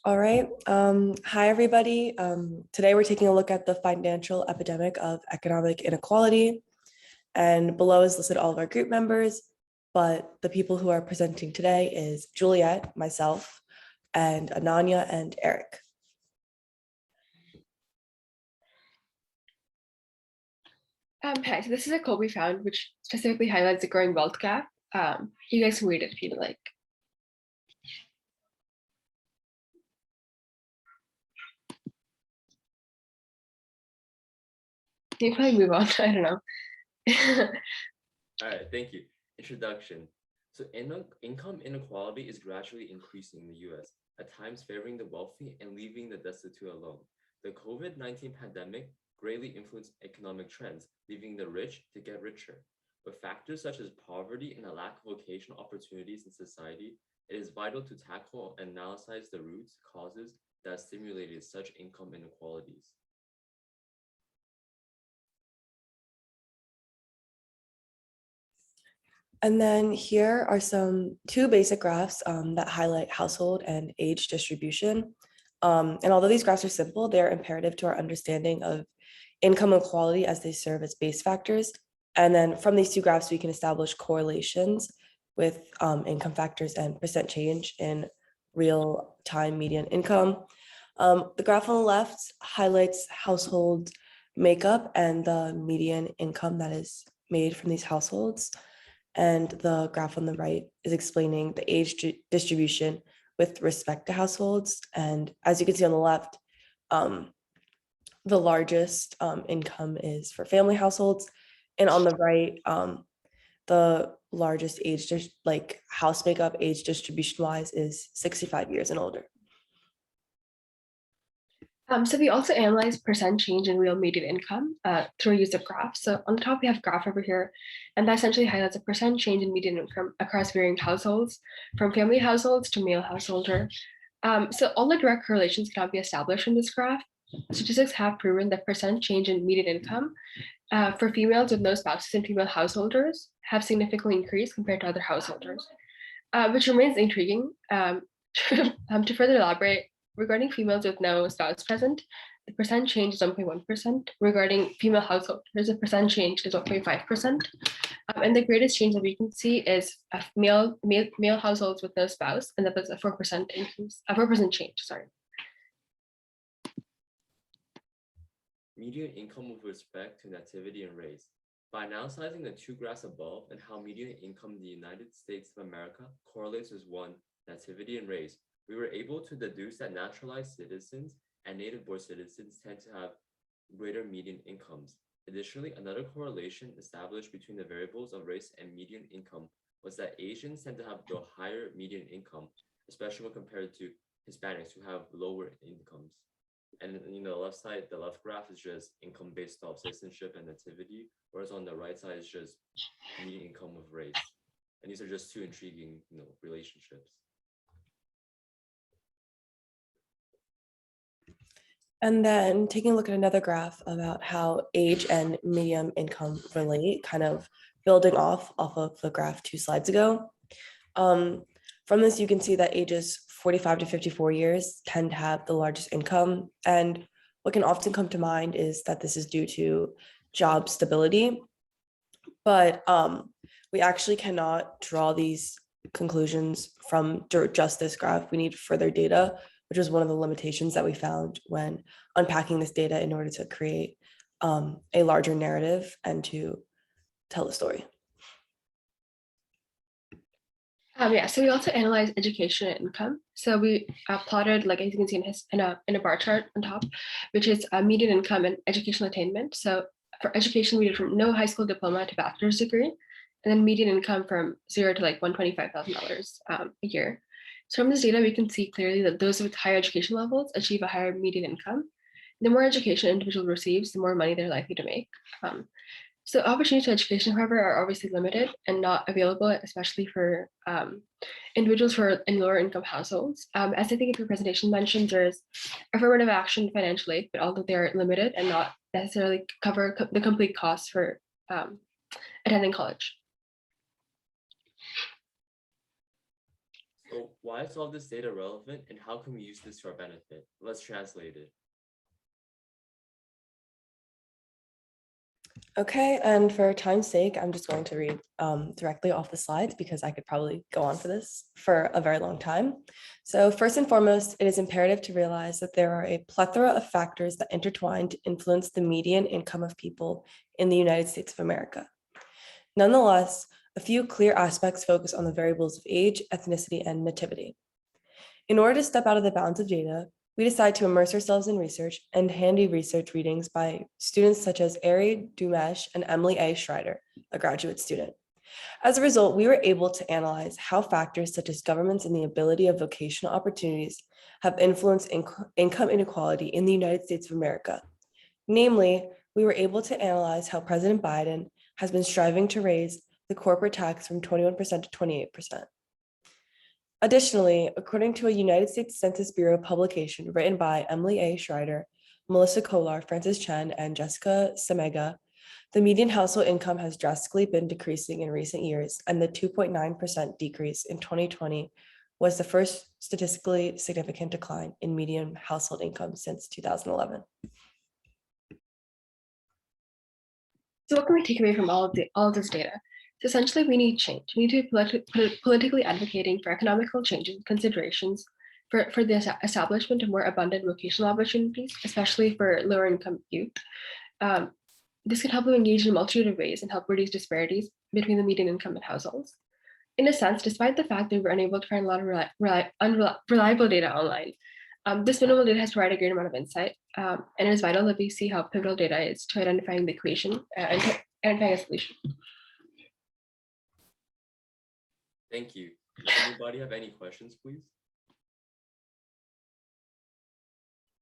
All right. Hi, everybody. Today we're taking a look at the financial epidemic of economic inequality. And below is listed all of our group members, but the people who are presenting today is Juliet, myself, and Ananya and Eric. Hi, so this is a quote we found which specifically highlights the growing wealth gap. You guys can read it if you'd like. You can probably move on. I don't know. All right, thank you. Introduction. So income inequality is gradually increasing in the US, at times favoring the wealthy and leaving the destitute alone. The COVID-19 pandemic greatly influenced economic trends, leaving the rich to get richer. With factors such as poverty and a lack of vocational opportunities in society, it is vital to tackle and analyze the roots causes that stimulated such income inequalities. And then here are two basic graphs that highlight household and age distribution. And although these graphs are simple, they're imperative to our understanding of income equality as they serve as base factors. And then from these two graphs, we can establish correlations with income factors and percent change in real time median income. The graph on the left highlights household makeup and the median income that is made from these households. And the graph on the right is explaining the age distribution with respect to households. And as you can see on the left, the largest income is for family households. And on the right, the largest age, house makeup age distribution wise is 65 years and older. So we also analyze percent change in real median income through use of graphs. So on the top, we have a graph over here, and that essentially highlights a percent change in median income across varying households, from family households to male householder. So all the direct correlations cannot be established in this graph. Statistics have proven that percent change in median income for females with no spouses and female householders have significantly increased compared to other householders, which remains intriguing. To further elaborate, regarding females with no spouse present, the percent change is 1.1%. Regarding female householders, the percent change is 1.5%. And the greatest change that we can see is male households with no spouse, and that was a 4% increase, a 4% change, sorry. Median income with respect to nativity and race. By analyzing the two graphs above and how median income in the United States of America correlates with one, nativity and race, we were able to deduce that naturalized citizens and native-born citizens tend to have greater median incomes. Additionally, another correlation established between the variables of race and median income was that Asians tend to have the higher median income, especially when compared to Hispanics who have lower incomes. And the left side, the left graph is just income based off citizenship and nativity, whereas on the right side is just median income with race. And these are just two intriguing, relationships. And then taking a look at another graph about how age and median income relate, kind of building off of the graph 2 slides ago. From this, you can see that ages 45 to 54 years tend to have the largest income. And what can often come to mind is that this is due to job stability. But we actually cannot draw these conclusions from just this graph. We need further data, which was one of the limitations that we found when unpacking this data in order to create a larger narrative and to tell the story. So we also analyzed education and income. So we plotted, like as you can see in a bar chart on top, which is median income and educational attainment. So for education, we did from no high school diploma to bachelor's degree, and then median income from $0 to like $125,000 a year. So from this data, we can see clearly that those with higher education levels achieve a higher median income. The more education an individual receives, the more money they're likely to make. So opportunities to education, however, are obviously limited and not available, especially for individuals who are in lower income households. As I think if your presentation mentioned, there's affirmative action financial aid, but although they're limited and not necessarily cover the complete costs for attending college. So Why is all this data relevant and how can we use this to our benefit? Let's translate it. Okay, and for time's sake, I'm just going to read directly off the slides because I could probably go on for this for a very long time. So first and foremost, it is imperative to realize that there are a plethora of factors that intertwine to influence the median income of people in the United States of America. Nonetheless, a few clear aspects focus on the variables of age, ethnicity, and nativity. In order to step out of the bounds of data, we decide to immerse ourselves in research and handy research readings by students such as Ari Dumesh and Emily A. Schreider, a graduate student. As a result, we were able to analyze how factors such as governments and the ability of vocational opportunities have influenced income inequality in the United States of America. Namely, we were able to analyze how President Biden has been striving to raise the corporate tax from 21% to 28%. Additionally, according to a United States Census Bureau publication written by Emily A. Schreider, Melissa Kolar, Francis Chen, and Jessica Semega, the median household income has drastically been decreasing in recent years, and the 2.9% decrease in 2020 was the first statistically significant decline in median household income since 2011. So what can we take away from all of this data? So essentially, we need change. We need to be politically advocating for economical changes and considerations for the establishment of more abundant vocational opportunities, especially for lower income youth. This can help them engage in a multitude of ways and help reduce disparities between the median income and households. In a sense, despite the fact that we're unable to find a lot of unreliable data online, this minimal data has provided a great amount of insight, and it is vital that we see how pivotal data is to identifying the equation and identifying a solution. Thank you. Does anybody have any questions, please?